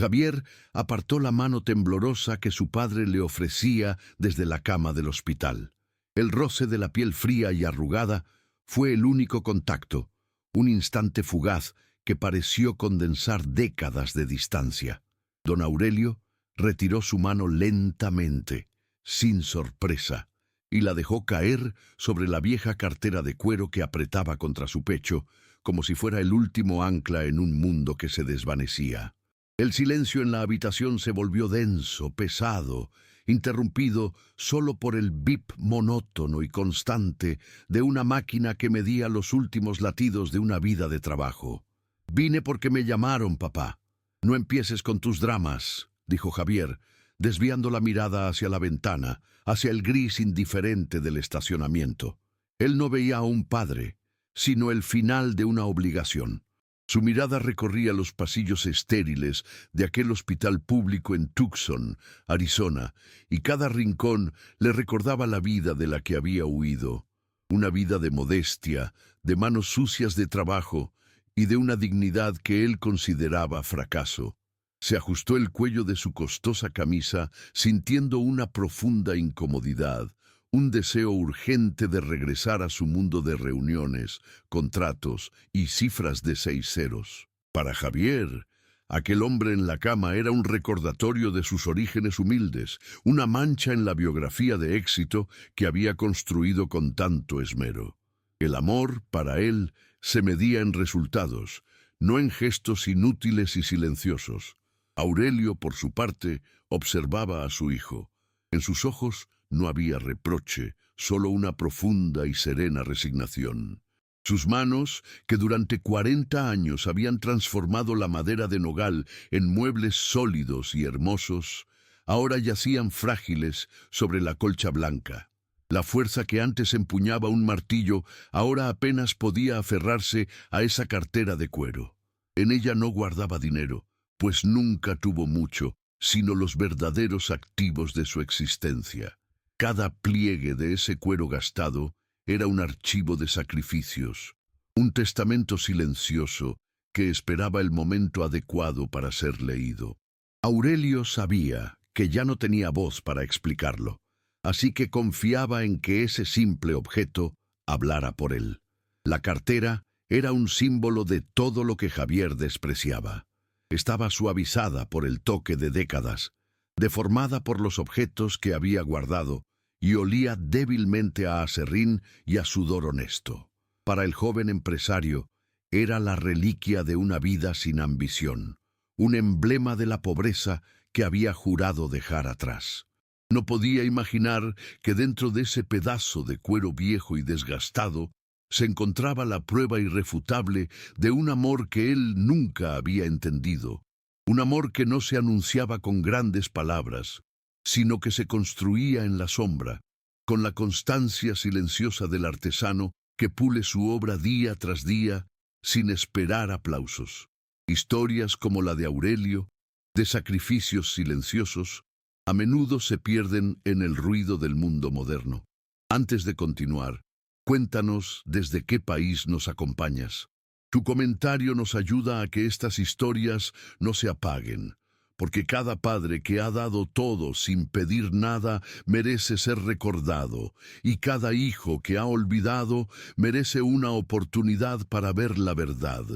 Javier apartó la mano temblorosa que su padre le ofrecía desde la cama del hospital. El roce de la piel fría y arrugada fue el único contacto, un instante fugaz que pareció condensar décadas de distancia. Don Aurelio retiró su mano lentamente, sin sorpresa, y la dejó caer sobre la vieja cartera de cuero que apretaba contra su pecho, como si fuera el último ancla en un mundo que se desvanecía. El silencio en la habitación se volvió denso, pesado, interrumpido solo por el bip monótono y constante de una máquina que medía los últimos latidos de una vida de trabajo. «Vine porque me llamaron, papá. No empieces con tus dramas», dijo Javier, desviando la mirada hacia la ventana, hacia el gris indiferente del estacionamiento. Él no veía a un padre, sino el final de una obligación. Su mirada recorría los pasillos estériles de aquel hospital público en Tucson, Arizona, y cada rincón le recordaba la vida de la que había huido. Una vida de modestia, de manos sucias de trabajo y de una dignidad que él consideraba fracaso. Se ajustó el cuello de su costosa camisa, sintiendo una profunda incomodidad, un deseo urgente de regresar a su mundo de reuniones, contratos y cifras de 6 ceros. Para Javier, aquel hombre en la cama era un recordatorio de sus orígenes humildes, una mancha en la biografía de éxito que había construido con tanto esmero. El amor, para él, se medía en resultados, no en gestos inútiles y silenciosos. Aurelio, por su parte, observaba a su hijo. En sus ojos no había reproche, solo una profunda y serena resignación. Sus manos, que durante 40 años habían transformado la madera de nogal en muebles sólidos y hermosos, ahora yacían frágiles sobre la colcha blanca. La fuerza que antes empuñaba un martillo ahora apenas podía aferrarse a esa cartera de cuero. En ella no guardaba dinero, pues nunca tuvo mucho, sino los verdaderos activos de su existencia. Cada pliegue de ese cuero gastado era un archivo de sacrificios, un testamento silencioso que esperaba el momento adecuado para ser leído. Aurelio sabía que ya no tenía voz para explicarlo, así que confiaba en que ese simple objeto hablara por él. La cartera era un símbolo de todo lo que Javier despreciaba. Estaba suavizada por el toque de décadas, deformada por los objetos que había guardado, y olía débilmente a aserrín y a sudor honesto. Para el joven empresario, era la reliquia de una vida sin ambición, un emblema de la pobreza que había jurado dejar atrás. No podía imaginar que dentro de ese pedazo de cuero viejo y desgastado se encontraba la prueba irrefutable de un amor que él nunca había entendido, un amor que no se anunciaba con grandes palabras, sino que se construía en la sombra, con la constancia silenciosa del artesano que pule su obra día tras día sin esperar aplausos. Historias como la de Aurelio, de sacrificios silenciosos, a menudo se pierden en el ruido del mundo moderno. Antes de continuar, cuéntanos desde qué país nos acompañas. Tu comentario nos ayuda a que estas historias no se apaguen, porque cada padre que ha dado todo sin pedir nada merece ser recordado, y cada hijo que ha olvidado merece una oportunidad para ver la verdad.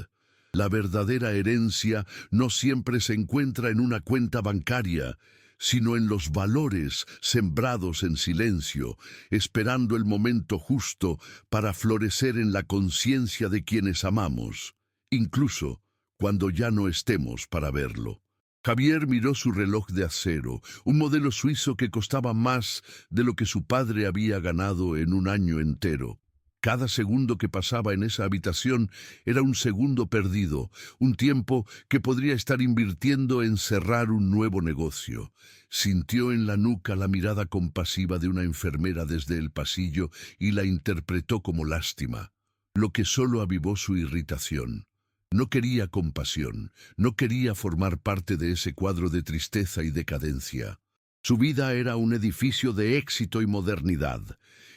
La verdadera herencia no siempre se encuentra en una cuenta bancaria, sino en los valores sembrados en silencio, esperando el momento justo para florecer en la conciencia de quienes amamos, incluso cuando ya no estemos para verlo. Javier miró su reloj de acero, un modelo suizo que costaba más de lo que su padre había ganado en un año entero. Cada segundo que pasaba en esa habitación era un segundo perdido, un tiempo que podría estar invirtiendo en cerrar un nuevo negocio. Sintió en la nuca la mirada compasiva de una enfermera desde el pasillo y la interpretó como lástima, lo que solo avivó su irritación. No quería compasión, no quería formar parte de ese cuadro de tristeza y decadencia. Su vida era un edificio de éxito y modernidad,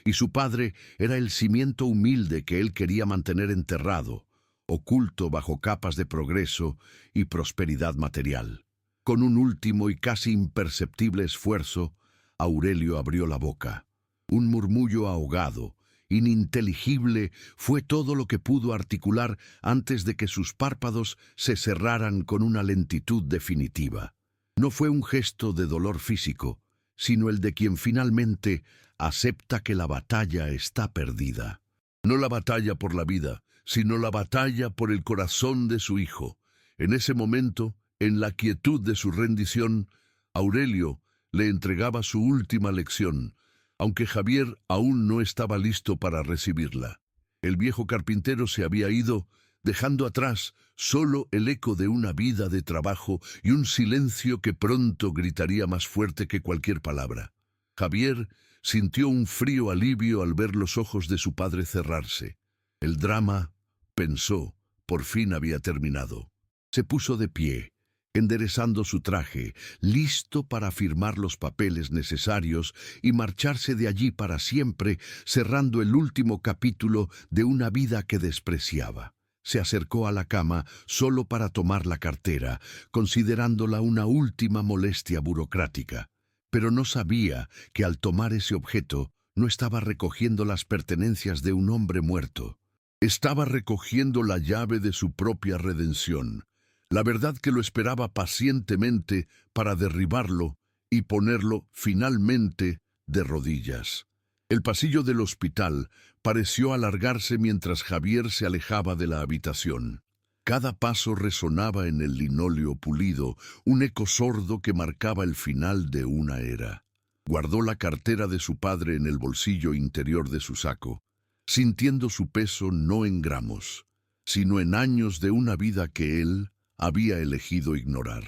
y su padre era el cimiento humilde que él quería mantener enterrado, oculto bajo capas de progreso y prosperidad material. Con un último y casi imperceptible esfuerzo, Aurelio abrió la boca. Un murmullo ahogado, ininteligible, fue todo lo que pudo articular antes de que sus párpados se cerraran con una lentitud definitiva. No fue un gesto de dolor físico, sino el de quien finalmente acepta que la batalla está perdida. No la batalla por la vida, sino la batalla por el corazón de su hijo. En ese momento, en la quietud de su rendición, Aurelio le entregaba su última lección, aunque Javier aún no estaba listo para recibirla. El viejo carpintero se había ido, dejando atrás solo el eco de una vida de trabajo y un silencio que pronto gritaría más fuerte que cualquier palabra. Javier sintió un frío alivio al ver los ojos de su padre cerrarse. El drama, pensó, por fin había terminado. Se puso de pie, enderezando su traje, listo para firmar los papeles necesarios y marcharse de allí para siempre, cerrando el último capítulo de una vida que despreciaba. Se acercó a la cama solo para tomar la cartera, considerándola una última molestia burocrática. Pero no sabía que al tomar ese objeto no estaba recogiendo las pertenencias de un hombre muerto. Estaba recogiendo la llave de su propia redención, la verdad que lo esperaba pacientemente para derribarlo y ponerlo finalmente de rodillas. El pasillo del hospital pareció alargarse mientras Javier se alejaba de la habitación. Cada paso resonaba en el linóleo pulido, un eco sordo que marcaba el final de una era. Guardó la cartera de su padre en el bolsillo interior de su saco, sintiendo su peso no en gramos, sino en años de una vida que él había elegido ignorar.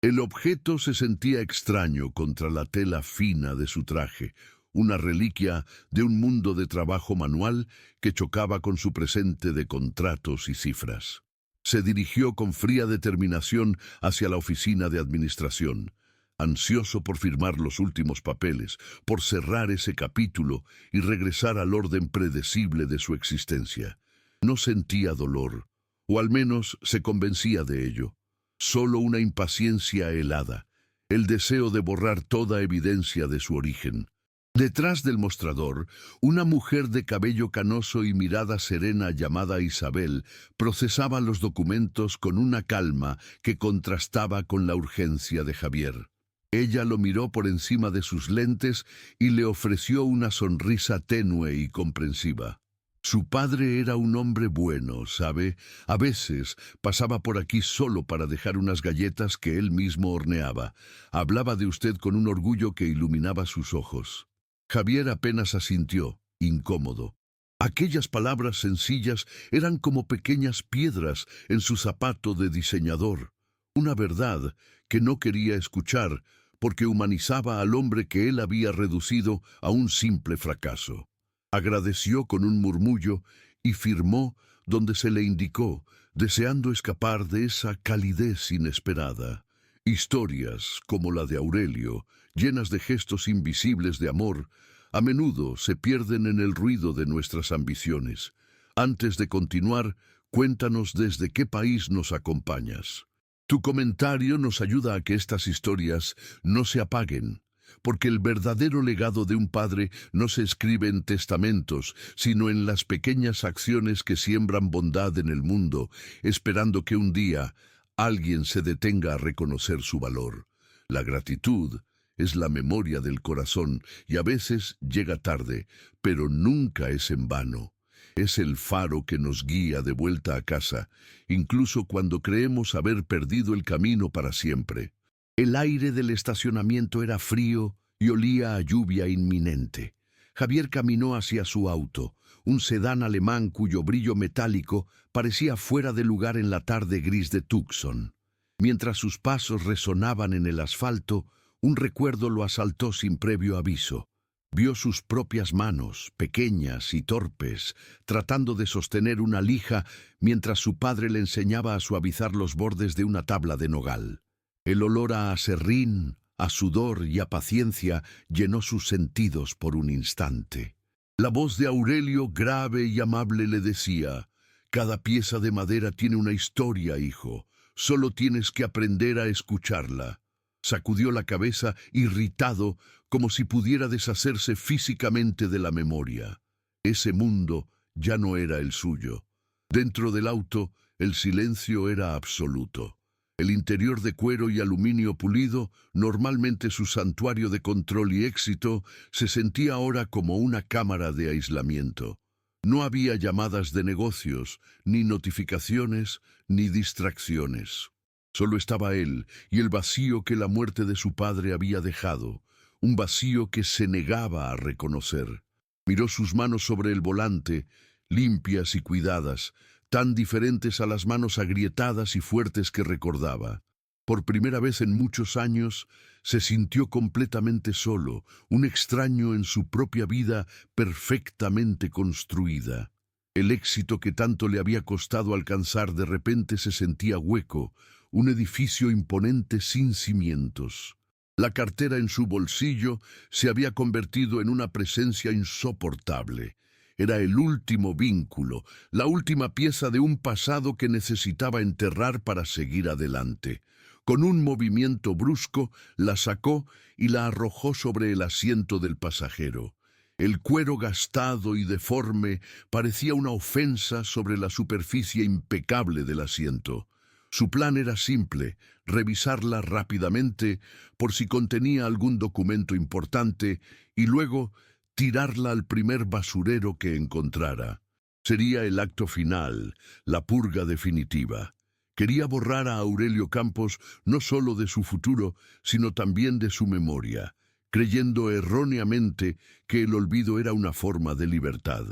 El objeto se sentía extraño contra la tela fina de su traje, una reliquia de un mundo de trabajo manual que chocaba con su presente de contratos y cifras. Se dirigió con fría determinación hacia la oficina de administración, ansioso por firmar los últimos papeles, por cerrar ese capítulo y regresar al orden predecible de su existencia. No sentía dolor, o al menos se convencía de ello. Solo una impaciencia helada, el deseo de borrar toda evidencia de su origen. Detrás del mostrador, una mujer de cabello canoso y mirada serena llamada Isabel procesaba los documentos con una calma que contrastaba con la urgencia de Javier. Ella lo miró por encima de sus lentes y le ofreció una sonrisa tenue y comprensiva. Su padre era un hombre bueno, ¿sabe? A veces pasaba por aquí solo para dejar unas galletas que él mismo horneaba. Hablaba de usted con un orgullo que iluminaba sus ojos. Javier apenas asintió, incómodo. Aquellas palabras sencillas eran como pequeñas piedras en su zapato de diseñador. Una verdad que no quería escuchar porque humanizaba al hombre que él había reducido a un simple fracaso. Agradeció con un murmullo y firmó donde se le indicó, deseando escapar de esa calidez inesperada. Historias, como la de Aurelio, llenas de gestos invisibles de amor, a menudo se pierden en el ruido de nuestras ambiciones. Antes de continuar, cuéntanos desde qué país nos acompañas. Tu comentario nos ayuda a que estas historias no se apaguen, porque el verdadero legado de un padre no se escribe en testamentos, sino en las pequeñas acciones que siembran bondad en el mundo, esperando que un día alguien se detenga a reconocer su valor. La gratitud es la memoria del corazón y a veces llega tarde, pero nunca es en vano. Es el faro que nos guía de vuelta a casa, incluso cuando creemos haber perdido el camino para siempre. El aire del estacionamiento era frío y olía a lluvia inminente. Javier caminó hacia su auto, un sedán alemán cuyo brillo metálico parecía fuera de lugar en la tarde gris de Tucson. Mientras sus pasos resonaban en el asfalto, un recuerdo lo asaltó sin previo aviso. Vio sus propias manos, pequeñas y torpes, tratando de sostener una lija mientras su padre le enseñaba a suavizar los bordes de una tabla de nogal. El olor a aserrín, a sudor y a paciencia llenó sus sentidos por un instante. La voz de Aurelio, grave y amable, le decía: «Cada pieza de madera tiene una historia, hijo. Solo tienes que aprender a escucharla». Sacudió la cabeza, irritado, como si pudiera deshacerse físicamente de la memoria. Ese mundo ya no era el suyo. Dentro del auto, el silencio era absoluto. El interior de cuero y aluminio pulido, normalmente su santuario de control y éxito, se sentía ahora como una cámara de aislamiento. No había llamadas de negocios, ni notificaciones, ni distracciones. Solo estaba él y el vacío que la muerte de su padre había dejado, un vacío que se negaba a reconocer. Miró sus manos sobre el volante, limpias y cuidadas, tan diferentes a las manos agrietadas y fuertes que recordaba. Por primera vez en muchos años, se sintió completamente solo, un extraño en su propia vida perfectamente construida. El éxito que tanto le había costado alcanzar de repente se sentía hueco, un edificio imponente sin cimientos. La cartera en su bolsillo se había convertido en una presencia insoportable. Era el último vínculo, la última pieza de un pasado que necesitaba enterrar para seguir adelante. Con un movimiento brusco, la sacó y la arrojó sobre el asiento del pasajero. El cuero gastado y deforme parecía una ofensa sobre la superficie impecable del asiento. Su plan era simple: revisarla rápidamente por si contenía algún documento importante y luego tirarla al primer basurero que encontrara. Sería el acto final, la purga definitiva. Quería borrar a Aurelio Campos no solo de su futuro, sino también de su memoria, creyendo erróneamente que el olvido era una forma de libertad.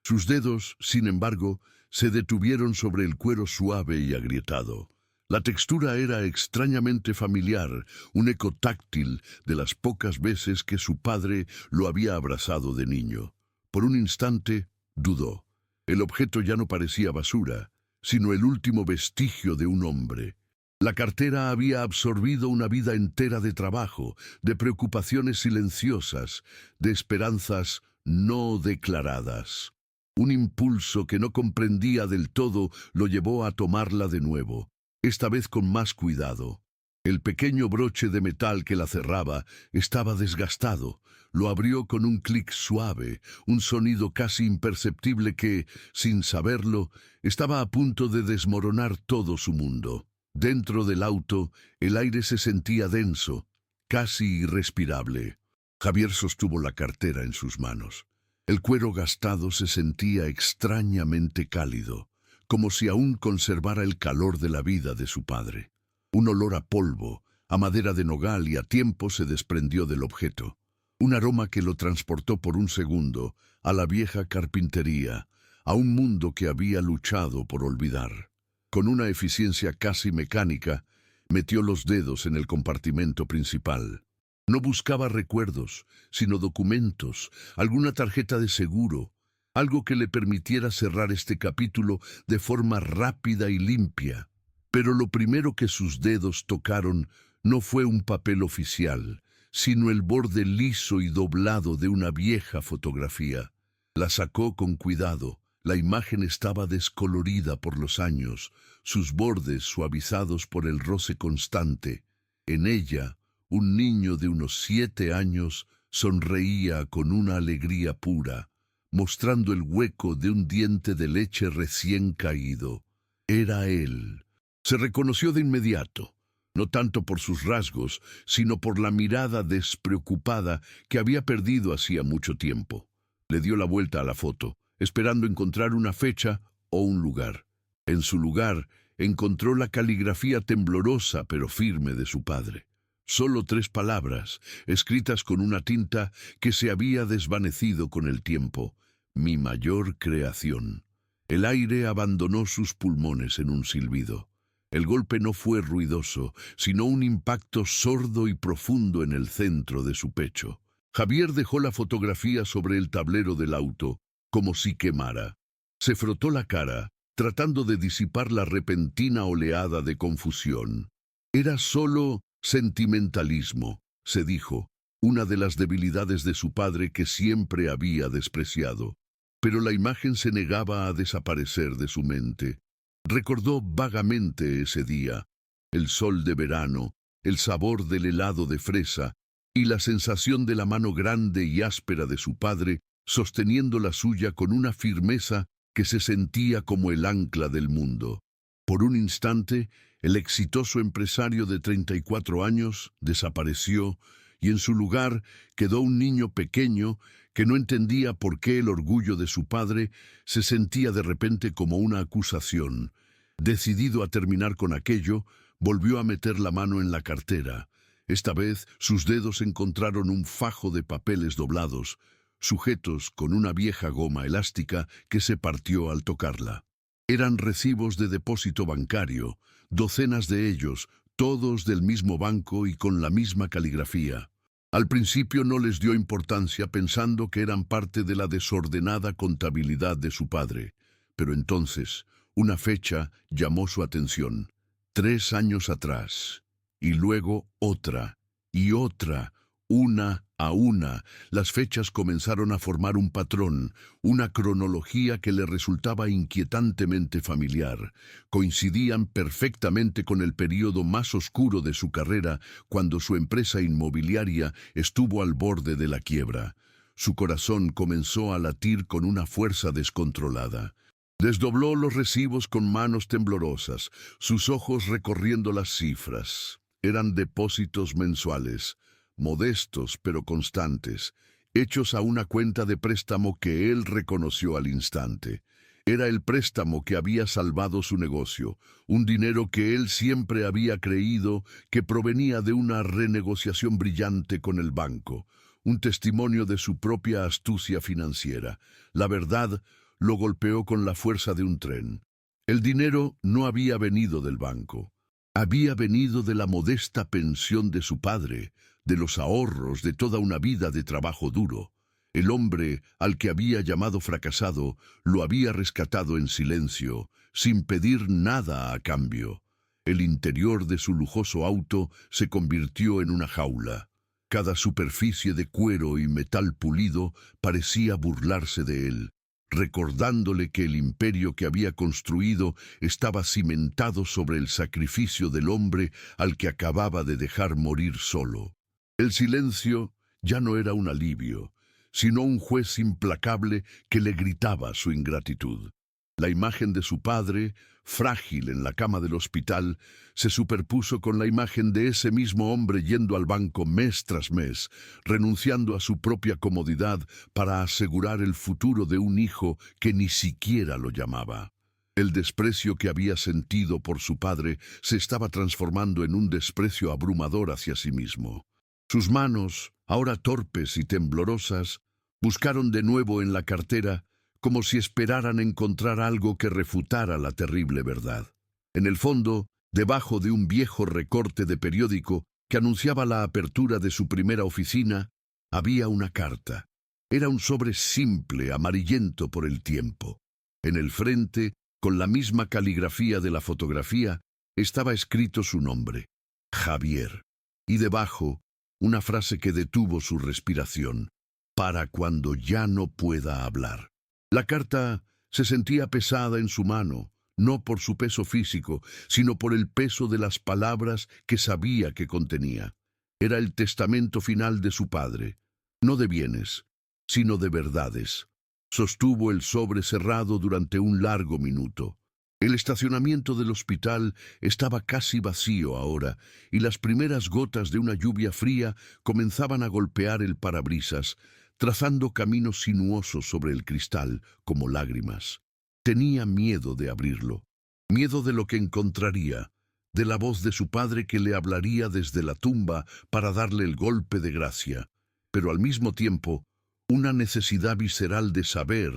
Sus dedos, sin embargo, se detuvieron sobre el cuero suave y agrietado. La textura era extrañamente familiar, un eco táctil de las pocas veces que su padre lo había abrazado de niño. Por un instante, dudó. El objeto ya no parecía basura, sino el último vestigio de un hombre. La cartera había absorbido una vida entera de trabajo, de preocupaciones silenciosas, de esperanzas no declaradas. Un impulso que no comprendía del todo lo llevó a tomarla de nuevo, esta vez con más cuidado. El pequeño broche de metal que la cerraba estaba desgastado. Lo abrió con un clic suave, un sonido casi imperceptible que, sin saberlo, estaba a punto de desmoronar todo su mundo. Dentro del auto, el aire se sentía denso, casi irrespirable. Javier sostuvo la cartera en sus manos. El cuero gastado se sentía extrañamente cálido, como si aún conservara el calor de la vida de su padre. Un olor a polvo, a madera de nogal y a tiempo se desprendió del objeto. Un aroma que lo transportó por un segundo a la vieja carpintería, a un mundo que había luchado por olvidar. Con una eficiencia casi mecánica, metió los dedos en el compartimento principal. No buscaba recuerdos, sino documentos, alguna tarjeta de seguro, algo que le permitiera cerrar este capítulo de forma rápida y limpia. Pero lo primero que sus dedos tocaron no fue un papel oficial, sino el borde liso y doblado de una vieja fotografía. La sacó con cuidado. La imagen estaba descolorida por los años, sus bordes suavizados por el roce constante. En ella, un niño de unos 7 años sonreía con una alegría pura, mostrando el hueco de un diente de leche recién caído. Era él. Se reconoció de inmediato, no tanto por sus rasgos, sino por la mirada despreocupada que había perdido hacía mucho tiempo. Le dio la vuelta a la foto, esperando encontrar una fecha o un lugar. En su lugar, encontró la caligrafía temblorosa pero firme de su padre. Solo 3 palabras, escritas con una tinta que se había desvanecido con el tiempo: mi mayor creación. El aire abandonó sus pulmones en un silbido. El golpe no fue ruidoso, sino un impacto sordo y profundo en el centro de su pecho. Javier dejó la fotografía sobre el tablero del auto, como si quemara. Se frotó la cara, tratando de disipar la repentina oleada de confusión. Era solo sentimentalismo, se dijo, una de las debilidades de su padre que siempre había despreciado. Pero la imagen se negaba a desaparecer de su mente. Recordó vagamente ese día, el sol de verano, el sabor del helado de fresa y la sensación de la mano grande y áspera de su padre sosteniendo la suya con una firmeza que se sentía como el ancla del mundo. Por un instante, el exitoso empresario de 34 años desapareció y en su lugar quedó un niño pequeño que no entendía por qué el orgullo de su padre se sentía de repente como una acusación. Decidido a terminar con aquello, volvió a meter la mano en la cartera. Esta vez sus dedos encontraron un fajo de papeles doblados, sujetos con una vieja goma elástica que se partió al tocarla. Eran recibos de depósito bancario, docenas de ellos, todos del mismo banco y con la misma caligrafía. Al principio no les dio importancia pensando que eran parte de la desordenada contabilidad de su padre, pero entonces una fecha llamó su atención. 3 años atrás, y luego otra, y otra, una a una, las fechas comenzaron a formar un patrón, una cronología que le resultaba inquietantemente familiar. Coincidían perfectamente con el período más oscuro de su carrera, cuando su empresa inmobiliaria estuvo al borde de la quiebra. Su corazón comenzó a latir con una fuerza descontrolada. Desdobló los recibos con manos temblorosas, sus ojos recorriendo las cifras. Eran depósitos mensuales, modestos pero constantes, hechos a una cuenta de préstamo que él reconoció al instante. Era el préstamo que había salvado su negocio, un dinero que él siempre había creído que provenía de una renegociación brillante con el banco, un testimonio de su propia astucia financiera. La verdad lo golpeó con la fuerza de un tren. El dinero no había venido del banco. Había venido de la modesta pensión de su padre, de los ahorros de toda una vida de trabajo duro. El hombre al que había llamado fracasado lo había rescatado en silencio, sin pedir nada a cambio. El interior de su lujoso auto se convirtió en una jaula. Cada superficie de cuero y metal pulido parecía burlarse de él, recordándole que el imperio que había construido estaba cimentado sobre el sacrificio del hombre al que acababa de dejar morir solo. El silencio ya no era un alivio, sino un juez implacable que le gritaba su ingratitud. La imagen de su padre, frágil en la cama del hospital, se superpuso con la imagen de ese mismo hombre yendo al banco mes tras mes, renunciando a su propia comodidad para asegurar el futuro de un hijo que ni siquiera lo llamaba. El desprecio que había sentido por su padre se estaba transformando en un desprecio abrumador hacia sí mismo. Sus manos, ahora torpes y temblorosas, buscaron de nuevo en la cartera como si esperaran encontrar algo que refutara la terrible verdad. En el fondo, debajo de un viejo recorte de periódico que anunciaba la apertura de su primera oficina, había una carta. Era un sobre simple, amarillento por el tiempo. En el frente, con la misma caligrafía de la fotografía, estaba escrito su nombre, Javier. Y debajo, una frase que detuvo su respiración, para cuando ya no pueda hablar. La carta se sentía pesada en su mano, no por su peso físico, sino por el peso de las palabras que sabía que contenía. Era el testamento final de su padre, no de bienes, sino de verdades. Sostuvo el sobre cerrado durante un largo minuto. El estacionamiento del hospital estaba casi vacío ahora, y las primeras gotas de una lluvia fría comenzaban a golpear el parabrisas, trazando caminos sinuosos sobre el cristal como lágrimas. Tenía miedo de abrirlo, miedo de lo que encontraría, de la voz de su padre que le hablaría desde la tumba para darle el golpe de gracia, pero al mismo tiempo, una necesidad visceral de saber,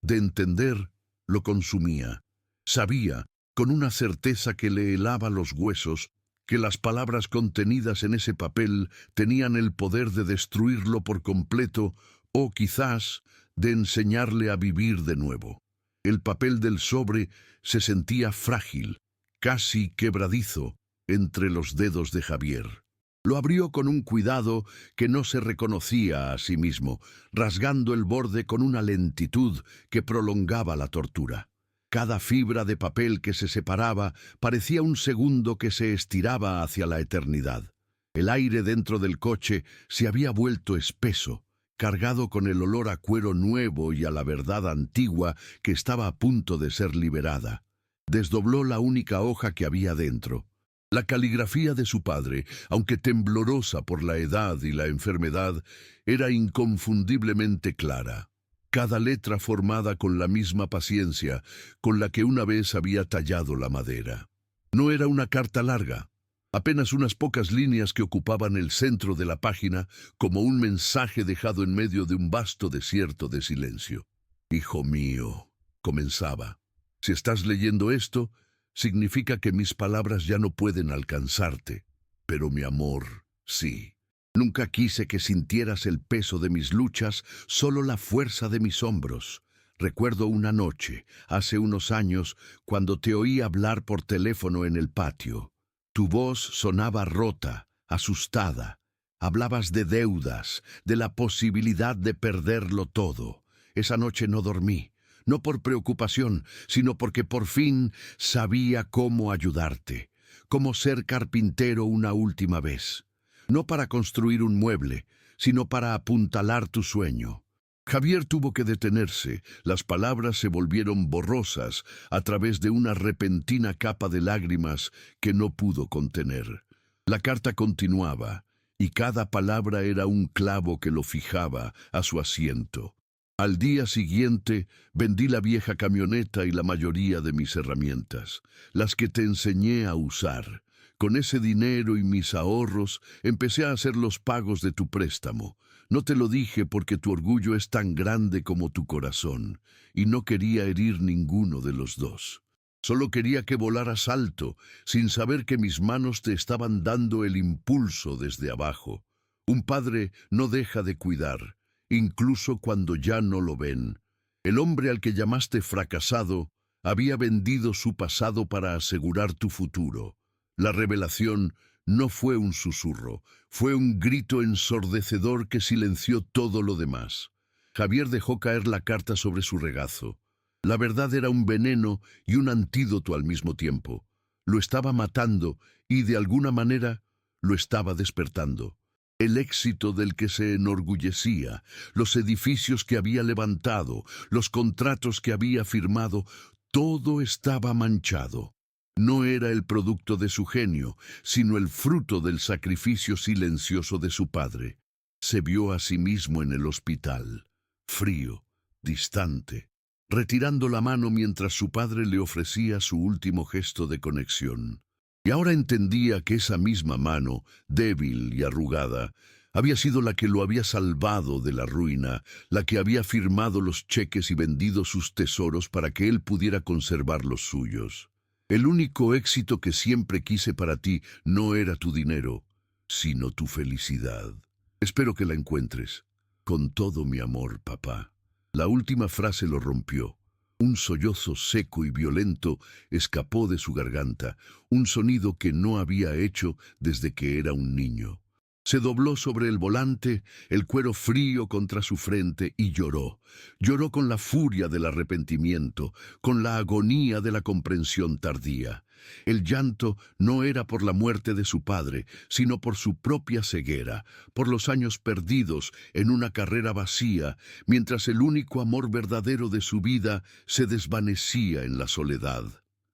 de entender, lo consumía. Sabía, con una certeza que le helaba los huesos, que las palabras contenidas en ese papel tenían el poder de destruirlo por completo o quizás de enseñarle a vivir de nuevo. El papel del sobre se sentía frágil, casi quebradizo, entre los dedos de Javier. Lo abrió con un cuidado que no se reconocía a sí mismo, rasgando el borde con una lentitud que prolongaba la tortura. Cada fibra de papel que se separaba parecía un segundo que se estiraba hacia la eternidad. El aire dentro del coche se había vuelto espeso, cargado con el olor a cuero nuevo y a la verdad antigua que estaba a punto de ser liberada. Desdobló la única hoja que había dentro. La caligrafía de su padre, aunque temblorosa por la edad y la enfermedad, era inconfundiblemente clara. Cada letra formada con la misma paciencia con la que una vez había tallado la madera. No era una carta larga, apenas unas pocas líneas que ocupaban el centro de la página como un mensaje dejado en medio de un vasto desierto de silencio. «Hijo mío», comenzaba, «si estás leyendo esto, significa que mis palabras ya no pueden alcanzarte, pero mi amor, sí. Nunca quise que sintieras el peso de mis luchas, solo la fuerza de mis hombros. Recuerdo una noche, hace unos años, cuando te oí hablar por teléfono en el patio. Tu voz sonaba rota, asustada. Hablabas de deudas, de la posibilidad de perderlo todo. Esa noche no dormí, no por preocupación, sino porque por fin sabía cómo ayudarte, cómo ser carpintero una última vez. No para construir un mueble, sino para apuntalar tu sueño. Javier tuvo que detenerse, las palabras se volvieron borrosas a través de una repentina capa de lágrimas que no pudo contener. La carta continuaba, y cada palabra era un clavo que lo fijaba a su asiento. Al día siguiente vendí la vieja camioneta y la mayoría de mis herramientas, las que te enseñé a usar. Con ese dinero y mis ahorros empecé a hacer los pagos de tu préstamo. No te lo dije porque tu orgullo es tan grande como tu corazón, y no quería herir ninguno de los dos. Solo quería que volaras alto, sin saber que mis manos te estaban dando el impulso desde abajo. Un padre no deja de cuidar, incluso cuando ya no lo ven. El hombre al que llamaste fracasado había vendido su pasado para asegurar tu futuro. La revelación no fue un susurro, fue un grito ensordecedor que silenció todo lo demás. Javier dejó caer la carta sobre su regazo. La verdad era un veneno y un antídoto al mismo tiempo. Lo estaba matando y, de alguna manera, lo estaba despertando. El éxito del que se enorgullecía, los edificios que había levantado, los contratos que había firmado, todo estaba manchado. No era el producto de su genio, sino el fruto del sacrificio silencioso de su padre. Se vio a sí mismo en el hospital, frío, distante, retirando la mano mientras su padre le ofrecía su último gesto de conexión. Y ahora entendía que esa misma mano, débil y arrugada, había sido la que lo había salvado de la ruina, la que había firmado los cheques y vendido sus tesoros para que él pudiera conservar los suyos. El único éxito que siempre quise para ti no era tu dinero, sino tu felicidad. Espero que la encuentres. Con todo mi amor, papá. La última frase lo rompió. Un sollozo seco y violento escapó de su garganta, un sonido que no había hecho desde que era un niño. Se dobló sobre el volante, el cuero frío contra su frente, y lloró. Lloró con la furia del arrepentimiento, con la agonía de la comprensión tardía. El llanto no era por la muerte de su padre, sino por su propia ceguera, por los años perdidos en una carrera vacía, mientras el único amor verdadero de su vida se desvanecía en la soledad.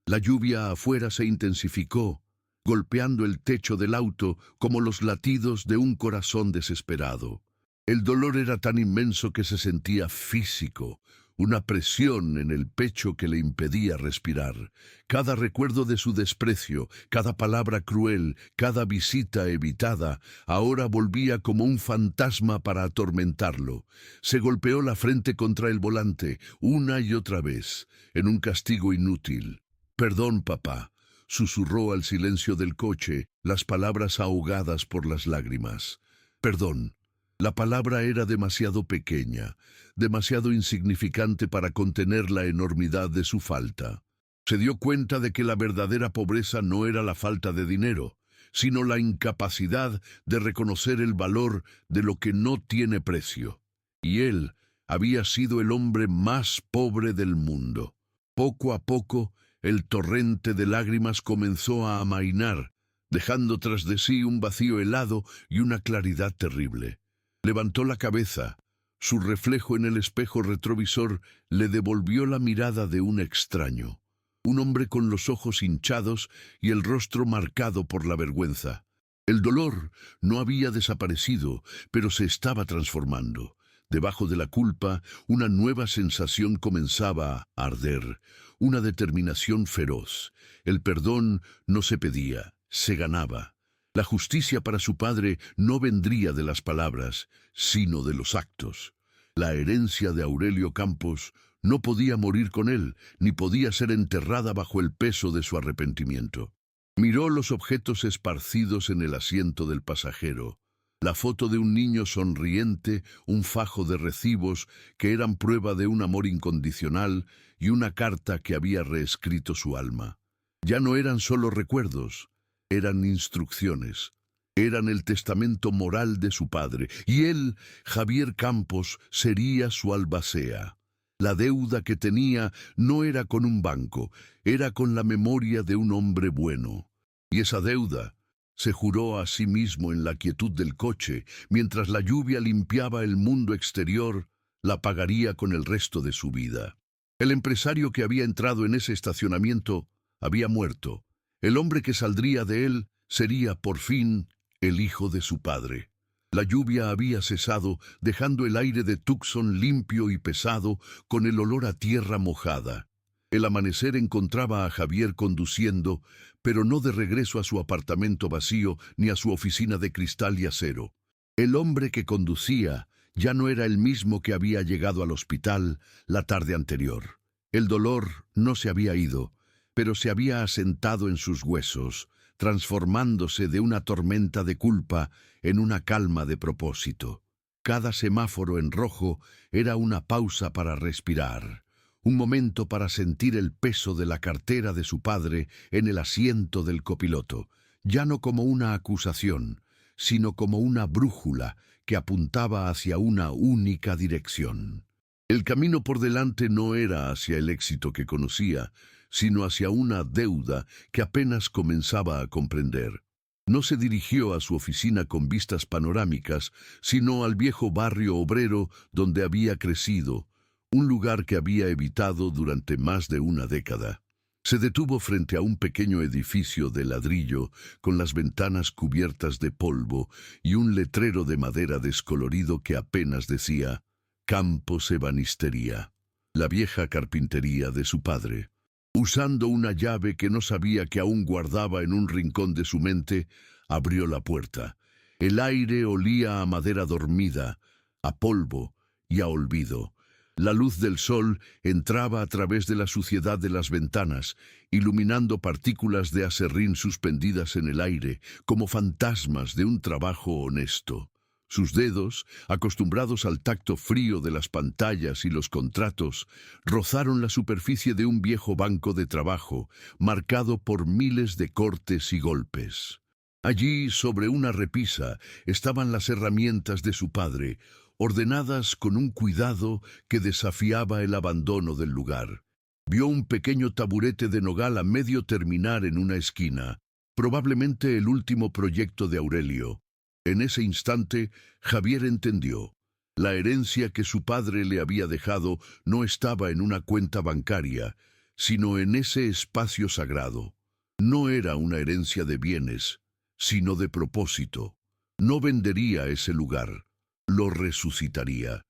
La lluvia afuera se intensificó, golpeando el techo del auto como los latidos de un corazón desesperado. El dolor era tan inmenso que se sentía físico, una presión en el pecho que le impedía respirar. Cada recuerdo de su desprecio, cada palabra cruel, cada visita evitada, ahora volvía como un fantasma para atormentarlo. Se golpeó la frente contra el volante, una y otra vez, en un castigo inútil. «Perdón, papá», susurró al silencio del coche, las palabras ahogadas por las lágrimas. «Perdón». La palabra era demasiado pequeña, demasiado insignificante para contener la enormidad de su falta. Se dio cuenta de que la verdadera pobreza no era la falta de dinero, sino la incapacidad de reconocer el valor de lo que no tiene precio. Y él había sido el hombre más pobre del mundo. Poco a poco, el torrente de lágrimas comenzó a amainar, dejando tras de sí un vacío helado y una claridad terrible. Levantó la cabeza. Su reflejo en el espejo retrovisor le devolvió la mirada de un extraño, un hombre con los ojos hinchados y el rostro marcado por la vergüenza. El dolor no había desaparecido, pero se estaba transformando. Debajo de la culpa, una nueva sensación comenzaba a arder, una determinación feroz. El perdón no se pedía, se ganaba. La justicia para su padre no vendría de las palabras, sino de los actos. La herencia de Aurelio Campos no podía morir con él, ni podía ser enterrada bajo el peso de su arrepentimiento. Miró los objetos esparcidos en el asiento del pasajero. La foto de un niño sonriente, un fajo de recibos que eran prueba de un amor incondicional y una carta que había reescrito su alma. Ya no eran solo recuerdos, eran instrucciones. Eran el testamento moral de su padre, y él, Javier Campos, sería su albacea. La deuda que tenía no era con un banco, era con la memoria de un hombre bueno. Y esa deuda se juró a sí mismo en la quietud del coche, mientras la lluvia limpiaba el mundo exterior, la pagaría con el resto de su vida. El empresario que había entrado en ese estacionamiento había muerto. El hombre que saldría de él sería, por fin, el hijo de su padre. La lluvia había cesado, dejando el aire de Tucson limpio y pesado, con el olor a tierra mojada. El amanecer encontraba a Javier conduciendo, pero no de regreso a su apartamento vacío ni a su oficina de cristal y acero. El hombre que conducía ya no era el mismo que había llegado al hospital la tarde anterior. El dolor no se había ido, pero se había asentado en sus huesos, transformándose de una tormenta de culpa en una calma de propósito. Cada semáforo en rojo era una pausa para respirar, un momento para sentir el peso de la cartera de su padre en el asiento del copiloto, ya no como una acusación, sino como una brújula que apuntaba hacia una única dirección. El camino por delante no era hacia el éxito que conocía, sino hacia una deuda que apenas comenzaba a comprender. No se dirigió a su oficina con vistas panorámicas, sino al viejo barrio obrero donde había crecido, un lugar que había evitado durante más de una década. Se detuvo frente a un pequeño edificio de ladrillo con las ventanas cubiertas de polvo y un letrero de madera descolorido que apenas decía «Campos Ebanistería», la vieja carpintería de su padre. Usando una llave que no sabía que aún guardaba en un rincón de su mente, abrió la puerta. El aire olía a madera dormida, a polvo y a olvido. La luz del sol entraba a través de la suciedad de las ventanas, iluminando partículas de aserrín suspendidas en el aire, como fantasmas de un trabajo honesto. Sus dedos, acostumbrados al tacto frío de las pantallas y los contratos, rozaron la superficie de un viejo banco de trabajo, marcado por miles de cortes y golpes. Allí, sobre una repisa, estaban las herramientas de su padre, ordenadas con un cuidado que desafiaba el abandono del lugar. Vio un pequeño taburete de nogal a medio terminar en una esquina, probablemente el último proyecto de Aurelio. En ese instante, Javier entendió. La herencia que su padre le había dejado no estaba en una cuenta bancaria, sino en ese espacio sagrado. No era una herencia de bienes, sino de propósito. No vendería ese lugar, lo resucitaría.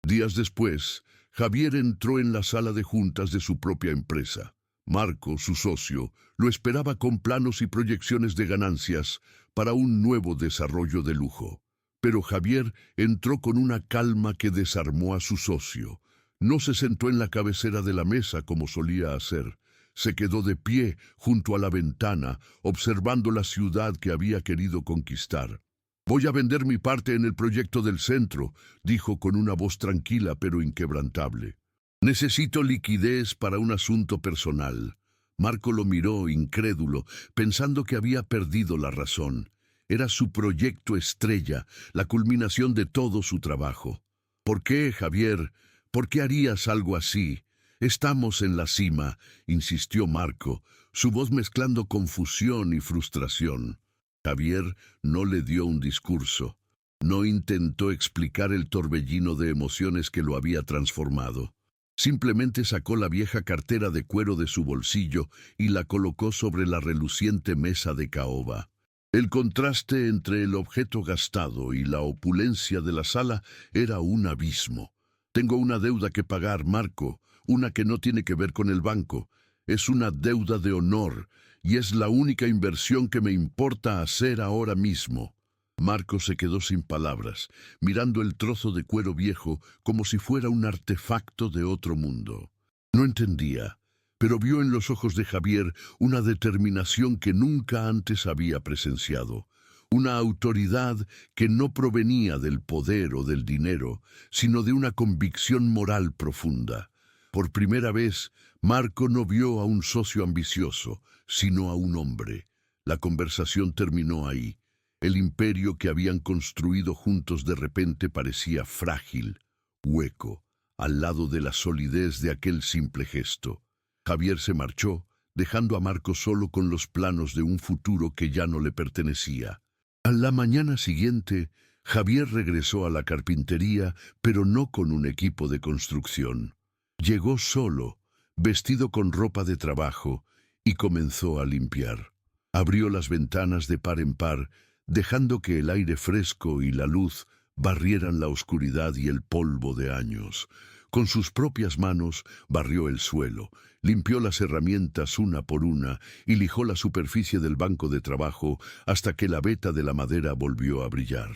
Días después, Javier entró en la sala de juntas de su propia empresa. Marco, su socio, lo esperaba con planos y proyecciones de ganancias para un nuevo desarrollo de lujo. Pero Javier entró con una calma que desarmó a su socio. No se sentó en la cabecera de la mesa como solía hacer. Se quedó de pie junto a la ventana, observando la ciudad que había querido conquistar. «Voy a vender mi parte en el proyecto del centro», dijo con una voz tranquila pero inquebrantable. «Necesito liquidez para un asunto personal». Marco lo miró incrédulo, pensando que había perdido la razón. Era su proyecto estrella, la culminación de todo su trabajo. «¿Por qué, Javier? ¿Por qué harías algo así?» Estamos en la cima, insistió Marco, su voz mezclando confusión y frustración. Javier no le dio un discurso. No intentó explicar el torbellino de emociones que lo había transformado. Simplemente sacó la vieja cartera de cuero de su bolsillo y la colocó sobre la reluciente mesa de caoba. El contraste entre el objeto gastado y la opulencia de la sala era un abismo. Tengo una deuda que pagar, Marco, una que no tiene que ver con el banco. Es una deuda de honor, y es la única inversión que me importa hacer ahora mismo. Marco se quedó sin palabras, mirando el trozo de cuero viejo como si fuera un artefacto de otro mundo. No entendía, pero vio en los ojos de Javier una determinación que nunca antes había presenciado, una autoridad que no provenía del poder o del dinero, sino de una convicción moral profunda. Por primera vez, Marco no vio a un socio ambicioso, sino a un hombre. La conversación terminó ahí. El imperio que habían construido juntos de repente parecía frágil, hueco, al lado de la solidez de aquel simple gesto. Javier se marchó, dejando a Marco solo con los planos de un futuro que ya no le pertenecía. A la mañana siguiente, Javier regresó a la carpintería, pero no con un equipo de construcción. Llegó solo, vestido con ropa de trabajo, y comenzó a limpiar. Abrió las ventanas de par en par, dejando que el aire fresco y la luz barrieran la oscuridad y el polvo de años. Con sus propias manos barrió el suelo, limpió las herramientas una por una y lijó la superficie del banco de trabajo hasta que la veta de la madera volvió a brillar.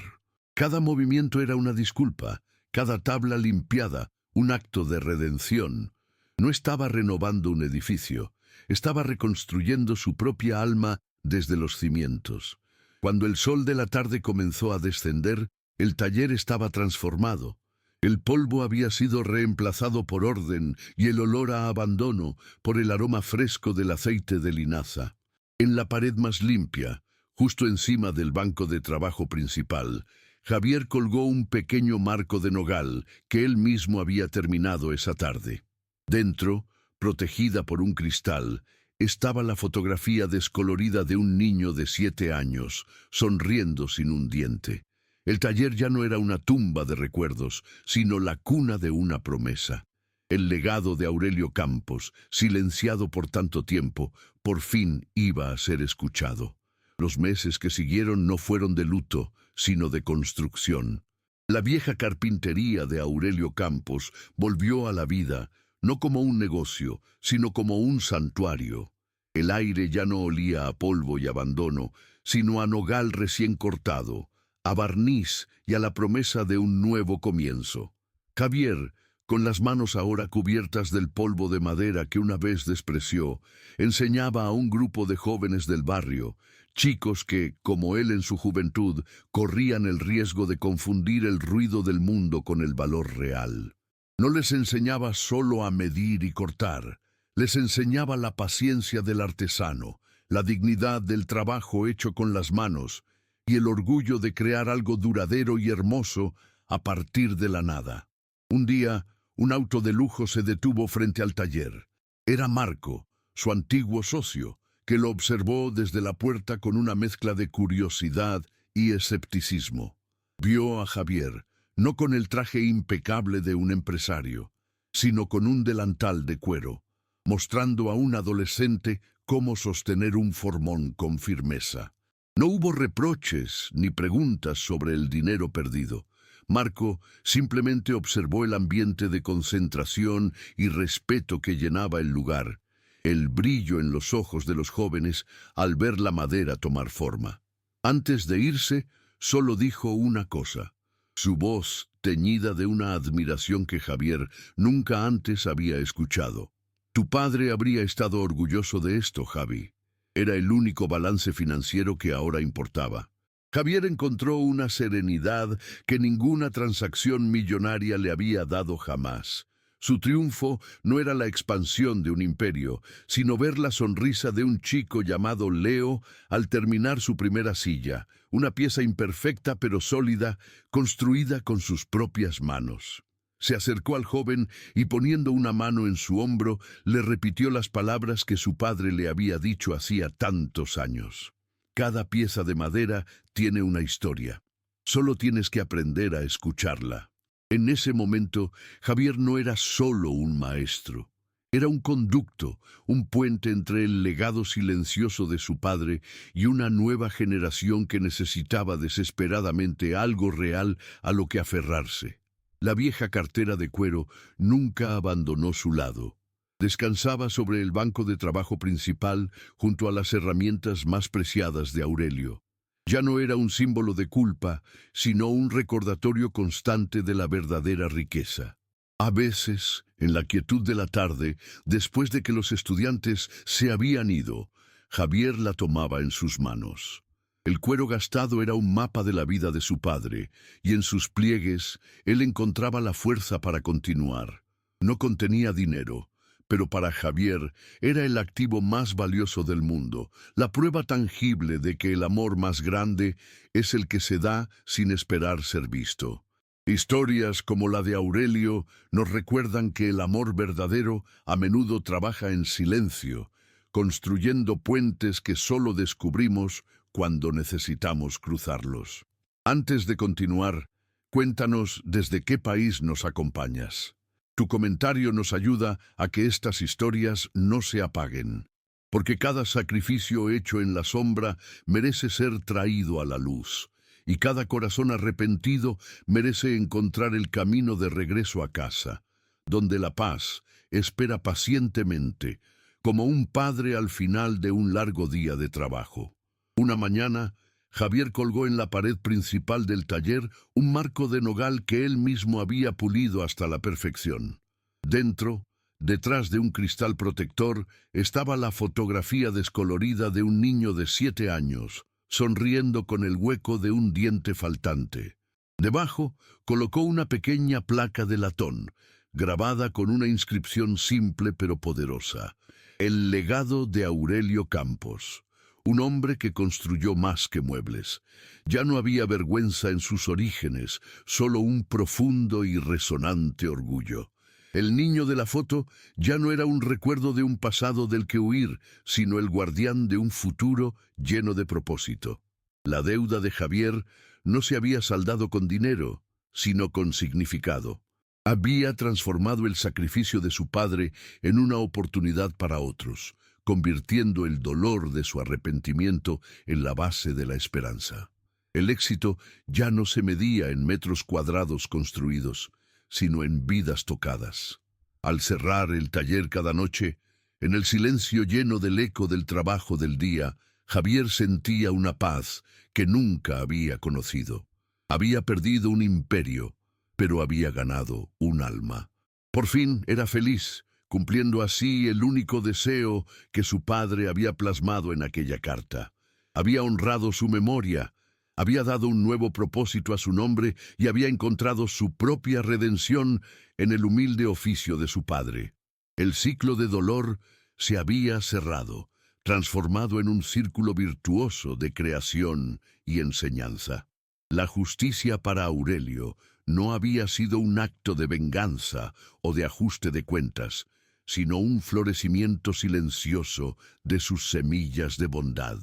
Cada movimiento era una disculpa, cada tabla limpiada, un acto de redención. No estaba renovando un edificio, estaba reconstruyendo su propia alma desde los cimientos. Cuando el sol de la tarde comenzó a descender, el taller estaba transformado. El polvo había sido reemplazado por orden y el olor a abandono por el aroma fresco del aceite de linaza. En la pared más limpia, justo encima del banco de trabajo principal, Javier colgó un pequeño marco de nogal que él mismo había terminado esa tarde. Dentro, protegida por un cristal, estaba la fotografía descolorida de un niño de 7 años, sonriendo sin un diente. El taller ya no era una tumba de recuerdos, sino la cuna de una promesa. El legado de Aurelio Campos, silenciado por tanto tiempo, por fin iba a ser escuchado. Los meses que siguieron no fueron de luto, sino de construcción. La vieja carpintería de Aurelio Campos volvió a la vida, no como un negocio, sino como un santuario. El aire ya no olía a polvo y abandono, sino a nogal recién cortado, a barniz y a la promesa de un nuevo comienzo. Javier, con las manos ahora cubiertas del polvo de madera que una vez despreció, enseñaba a un grupo de jóvenes del barrio, chicos que, como él en su juventud, corrían el riesgo de confundir el ruido del mundo con el valor real. No les enseñaba solo a medir y cortar, les enseñaba la paciencia del artesano, la dignidad del trabajo hecho con las manos y el orgullo de crear algo duradero y hermoso a partir de la nada. Un día, un auto de lujo se detuvo frente al taller. Era Marco, su antiguo socio, que lo observó desde la puerta con una mezcla de curiosidad y escepticismo. Vio a Javier, no con el traje impecable de un empresario, sino con un delantal de cuero, mostrando a un adolescente cómo sostener un formón con firmeza. No hubo reproches ni preguntas sobre el dinero perdido. Marco simplemente observó el ambiente de concentración y respeto que llenaba el lugar, el brillo en los ojos de los jóvenes al ver la madera tomar forma. Antes de irse, solo dijo una cosa, su voz teñida de una admiración que Javier nunca antes había escuchado. Tu padre habría estado orgulloso de esto, Javi. Era el único balance financiero que ahora importaba. Javier encontró una serenidad que ninguna transacción millonaria le había dado jamás. Su triunfo no era la expansión de un imperio, sino ver la sonrisa de un chico llamado Leo al terminar su primera silla, una pieza imperfecta pero sólida, construida con sus propias manos. Se acercó al joven y poniendo una mano en su hombro, le repitió las palabras que su padre le había dicho hacía tantos años. Cada pieza de madera tiene una historia. Solo tienes que aprender a escucharla. En ese momento, Javier no era solo un maestro. Era un conducto, un puente entre el legado silencioso de su padre y una nueva generación que necesitaba desesperadamente algo real a lo que aferrarse. La vieja cartera de cuero nunca abandonó su lado. Descansaba sobre el banco de trabajo principal junto a las herramientas más preciadas de Aurelio. Ya no era un símbolo de culpa, sino un recordatorio constante de la verdadera riqueza. A veces, en la quietud de la tarde, después de que los estudiantes se habían ido, Javier la tomaba en sus manos. El cuero gastado era un mapa de la vida de su padre, y en sus pliegues él encontraba la fuerza para continuar. No contenía dinero, pero para Javier era el activo más valioso del mundo, la prueba tangible de que el amor más grande es el que se da sin esperar ser visto. Historias como la de Aurelio nos recuerdan que el amor verdadero a menudo trabaja en silencio, construyendo puentes que solo descubrimos cuando necesitamos cruzarlos. Antes de continuar, cuéntanos desde qué país nos acompañas. Tu comentario nos ayuda a que estas historias no se apaguen, porque cada sacrificio hecho en la sombra merece ser traído a la luz, y cada corazón arrepentido merece encontrar el camino de regreso a casa, donde la paz espera pacientemente, como un padre al final de un largo día de trabajo. Una mañana, Javier colgó en la pared principal del taller un marco de nogal que él mismo había pulido hasta la perfección. Dentro, detrás de un cristal protector, estaba la fotografía descolorida de un niño de 7 años, sonriendo con el hueco de un diente faltante. Debajo, colocó una pequeña placa de latón, grabada con una inscripción simple pero poderosa: El legado de Aurelio Campos. Un hombre que construyó más que muebles. Ya no había vergüenza en sus orígenes, solo un profundo y resonante orgullo. El niño de la foto ya no era un recuerdo de un pasado del que huir, sino el guardián de un futuro lleno de propósito. La deuda de Javier no se había saldado con dinero, sino con significado. Había transformado el sacrificio de su padre en una oportunidad para otros, convirtiendo el dolor de su arrepentimiento en la base de la esperanza. El éxito ya no se medía en metros cuadrados construidos, sino en vidas tocadas. Al cerrar el taller cada noche, en el silencio lleno del eco del trabajo del día, Javier sentía una paz que nunca había conocido. Había perdido un imperio, pero había ganado un alma. Por fin era feliz, cumpliendo así el único deseo que su padre había plasmado en aquella carta. Había honrado su memoria, había dado un nuevo propósito a su nombre y había encontrado su propia redención en el humilde oficio de su padre. El ciclo de dolor se había cerrado, transformado en un círculo virtuoso de creación y enseñanza. La justicia para Aurelio no había sido un acto de venganza o de ajuste de cuentas, sino un florecimiento silencioso de sus semillas de bondad.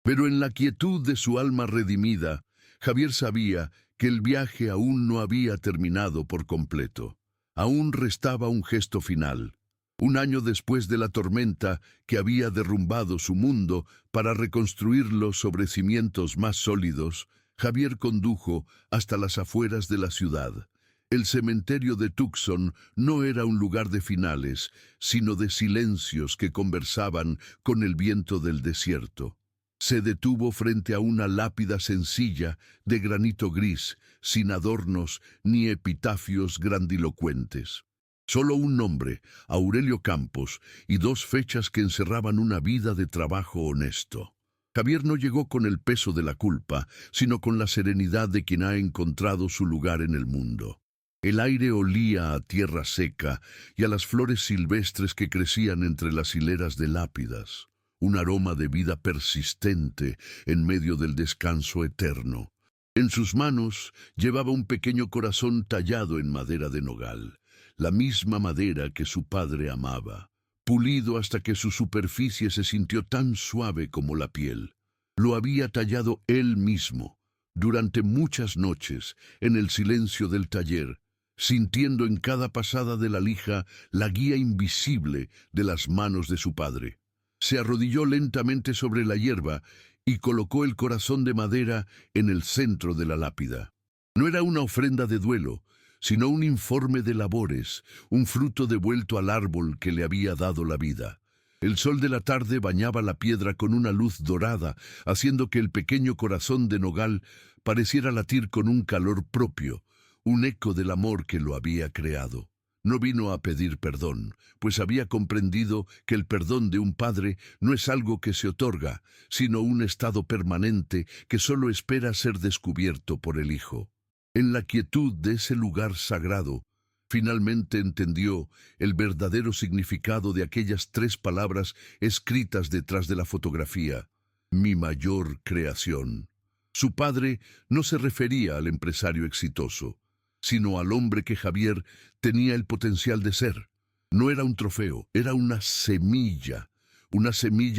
Pero en la quietud de su alma redimida, Javier sabía que el viaje aún no había terminado por completo. Aún restaba un gesto final. Un año después de la tormenta que había derrumbado su mundo para reconstruirlo sobre cimientos más sólidos, Javier condujo hasta las afueras de la ciudad. El cementerio de Tucson no era un lugar de finales, sino de silencios que conversaban con el viento del desierto. Se detuvo frente a una lápida sencilla de granito gris, sin adornos ni epitafios grandilocuentes. Solo un nombre, Aurelio Campos, y 2 fechas que encerraban una vida de trabajo honesto. Javier no llegó con el peso de la culpa, sino con la serenidad de quien ha encontrado su lugar en el mundo. El aire olía a tierra seca y a las flores silvestres que crecían entre las hileras de lápidas, un aroma de vida persistente en medio del descanso eterno. En sus manos llevaba un pequeño corazón tallado en madera de nogal, la misma madera que su padre amaba, pulido hasta que su superficie se sintió tan suave como la piel. Lo había tallado él mismo, durante muchas noches, en el silencio del taller, sintiendo en cada pasada de la lija la guía invisible de las manos de su padre. Se arrodilló lentamente sobre la hierba y colocó el corazón de madera en el centro de la lápida. No era una ofrenda de duelo, sino un informe de labores, un fruto devuelto al árbol que le había dado la vida. El sol de la tarde bañaba la piedra con una luz dorada, haciendo que el pequeño corazón de nogal pareciera latir con un calor propio, un eco del amor que lo había creado. No vino a pedir perdón, pues había comprendido que el perdón de un padre no es algo que se otorga, sino un estado permanente que solo espera ser descubierto por el hijo. En la quietud de ese lugar sagrado, finalmente entendió el verdadero significado de aquellas 3 palabras escritas detrás de la fotografía: mi mayor creación. Su padre no se refería al empresario exitoso, sino al hombre que Javier tenía el potencial de ser. No era un trofeo, era una semilla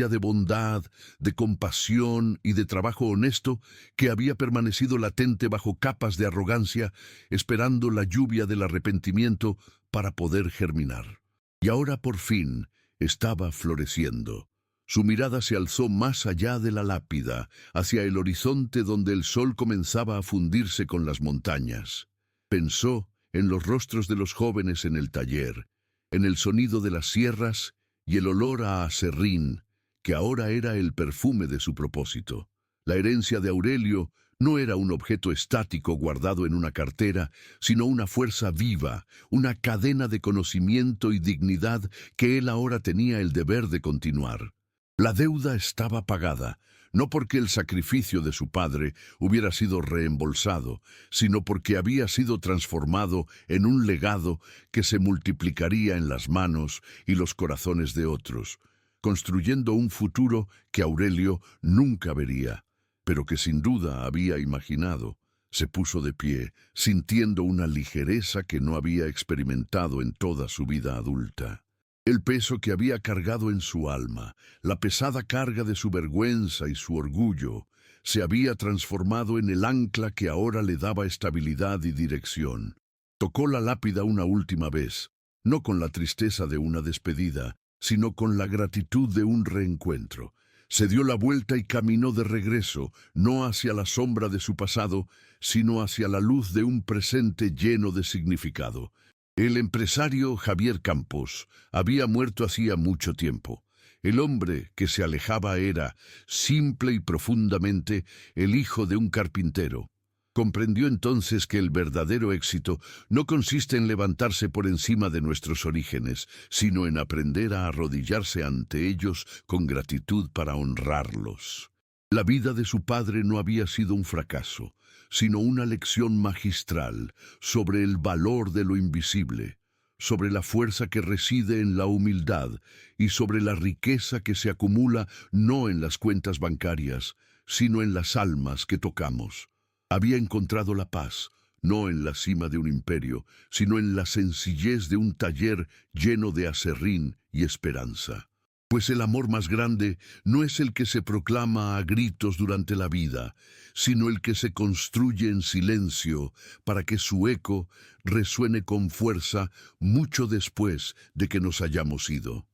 de bondad, de compasión y de trabajo honesto que había permanecido latente bajo capas de arrogancia, esperando la lluvia del arrepentimiento para poder germinar. Y ahora por fin estaba floreciendo. Su mirada se alzó más allá de la lápida, hacia el horizonte donde el sol comenzaba a fundirse con las montañas. Pensó en los rostros de los jóvenes en el taller, en el sonido de las sierras y el olor a aserrín, que ahora era el perfume de su propósito. La herencia de Aurelio no era un objeto estático guardado en una cartera, sino una fuerza viva, una cadena de conocimiento y dignidad que él ahora tenía el deber de continuar. La deuda estaba pagada, no porque el sacrificio de su padre hubiera sido reembolsado, sino porque había sido transformado en un legado que se multiplicaría en las manos y los corazones de otros, construyendo un futuro que Aurelio nunca vería, pero que sin duda había imaginado. Se puso de pie, sintiendo una ligereza que no había experimentado en toda su vida adulta. El peso que había cargado en su alma, la pesada carga de su vergüenza y su orgullo, se había transformado en el ancla que ahora le daba estabilidad y dirección. Tocó la lápida una última vez, no con la tristeza de una despedida, sino con la gratitud de un reencuentro. Se dio la vuelta y caminó de regreso, no hacia la sombra de su pasado, sino hacia la luz de un presente lleno de significado. El empresario Javier Campos había muerto hacía mucho tiempo. El hombre que se alejaba era, simple y profundamente, el hijo de un carpintero. Comprendió entonces que el verdadero éxito no consiste en levantarse por encima de nuestros orígenes, sino en aprender a arrodillarse ante ellos con gratitud para honrarlos. La vida de su padre no había sido un fracaso, sino una lección magistral sobre el valor de lo invisible, sobre la fuerza que reside en la humildad y sobre la riqueza que se acumula no en las cuentas bancarias, sino en las almas que tocamos. Había encontrado la paz, no en la cima de un imperio, sino en la sencillez de un taller lleno de aserrín y esperanza. Pues el amor más grande no es el que se proclama a gritos durante la vida, sino el que se construye en silencio para que su eco resuene con fuerza mucho después de que nos hayamos ido.